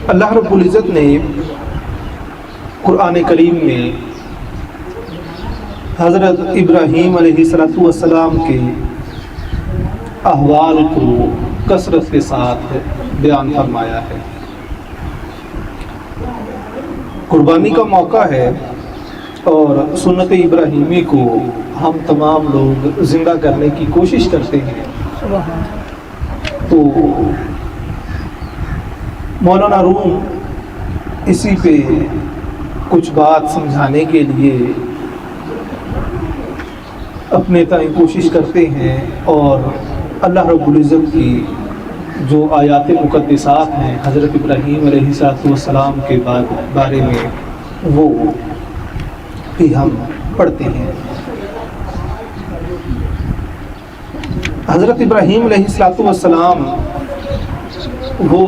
اللہ رب العزت نے قرآن کریم میں حضرت ابراہیم علیہ السلام کے احوال کو کثرت کے ساتھ بیان فرمایا ہے۔ قربانی کا موقع ہے اور سنت ابراہیمی کو ہم تمام لوگ زندہ کرنے کی کوشش کرتے ہیں، تو مولانا روم اسی پہ کچھ بات سمجھانے کے لیے اپنے تئیں کوشش کرتے ہیں، اور اللہ رب العزت کی جو آیات مقدسات ہیں حضرت ابراہیم علیہ السلام کے بارے میں وہ بھی ہم پڑھتے ہیں۔ حضرت ابراہیم علیہ السلام وہ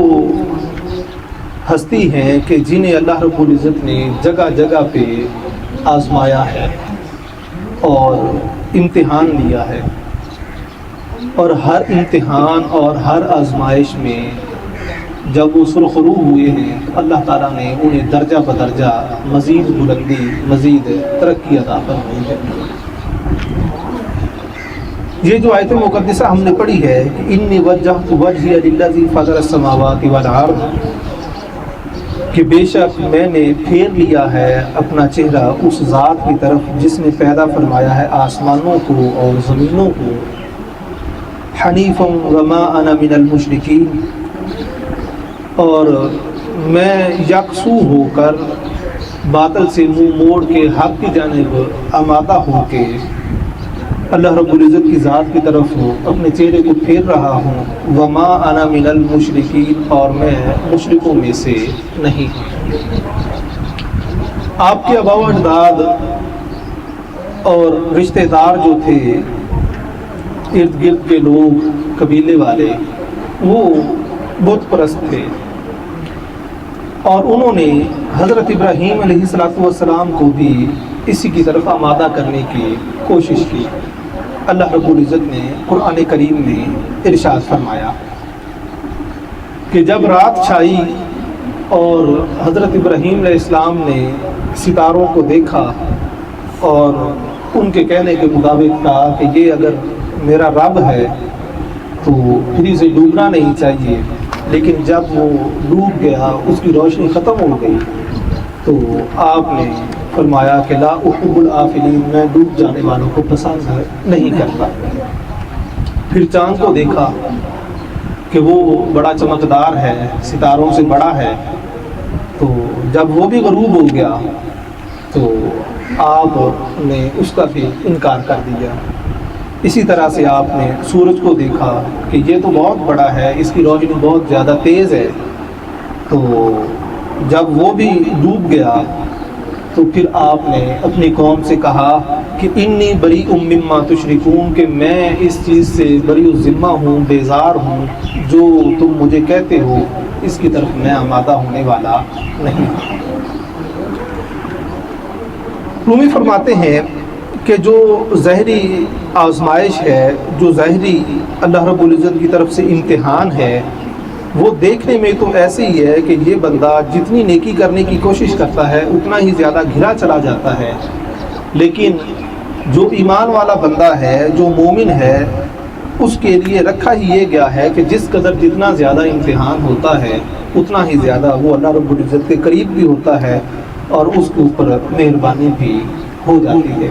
ہستی ہیں کہ جنہیں اللہ رب العزت نے جگہ جگہ پہ آزمایا ہے اور امتحان لیا ہے، اور ہر امتحان اور ہر آزمائش میں جب وہ سرخرو ہوئے ہیں اللہ تعالیٰ نے انہیں درجہ بدرجہ مزید بلندی، مزید ترقی عطا فرمائی ہے۔ یہ جو آیت مقدسہ ہم نے پڑھی ہے کہ انی وجہت وجہی للذی فطر السماوات والارض، کہ بے شک میں نے پھیر لیا ہے اپنا چہرہ اس ذات کی طرف جس نے پیدا فرمایا ہے آسمانوں کو اور زمینوں کو، حنیفا وما انا من المشرکین، اور میں یکسو ہو کر باطل سے منہ موڑ کے حق کی جانب آمادہ ہو کے اللہ رب العزت کی ذات کی طرف اپنے چہرے کو پھیر رہا ہوں، وما انا من المشرکین، اور میں مشرکوں میں سے نہیں ہوں۔ آپ کے آباء و اجداد اور رشتہ دار جو تھے، ارد گرد کے لوگ، قبیلے والے، وہ بت پرست تھے، اور انہوں نے حضرت ابراہیم علیہ السلام کو بھی اسی کی طرف آمادہ کرنے کی کوشش کی۔ اللہ رب العزت نے قرآن کریم میں ارشاد فرمایا کہ جب رات چھائی اور حضرت ابراہیم علیہ السلام نے ستاروں کو دیکھا اور ان کے کہنے کے مطابق کہا کہ یہ اگر میرا رب ہے تو پھر اسے ڈوبنا نہیں چاہیے، لیکن جب وہ ڈوب گیا، اس کی روشنی ختم ہو گئی، تو آپ نے فرمایا کہ لا احب الآفلین، میں ڈوب جانے والوں کو پسند نہیں کرتا۔ پھر چاند کو دیکھا کہ وہ بڑا چمکدار ہے، ستاروں سے بڑا ہے، تو جب وہ بھی غروب ہو گیا تو آپ نے اس کا بھی انکار کر دیا۔ اسی طرح سے آپ نے سورج کو دیکھا کہ یہ تو بہت بڑا ہے، اس کی روشنی بہت زیادہ تیز ہے، تو جب وہ بھی ڈوب گیا تو پھر آپ نے اپنی قوم سے کہا کہ انی بریء مما تشرکون، کہ میں اس چیز سے بری الذمہ ہوں، بیزار ہوں، جو تم مجھے کہتے ہو اس کی طرف میں آمادہ ہونے والا نہیں ہوں۔ رومی فرماتے ہیں کہ جو ظاہری آزمائش ہے، جو ظاہری اللہ رب العزت کی طرف سے امتحان ہے، وہ دیکھنے میں تو ایسے ہی ہے کہ یہ بندہ جتنی نیکی کرنے کی کوشش کرتا ہے اتنا ہی زیادہ گھرا چلا جاتا ہے، لیکن جو ایمان والا بندہ ہے، جو مومن ہے، اس کے لیے رکھا ہی یہ گیا ہے کہ جس قدر جتنا زیادہ امتحان ہوتا ہے اتنا ہی زیادہ وہ اللہ رب العزت کے قریب بھی ہوتا ہے اور اس کے اوپر مہربانی بھی ہو جاتی ہے۔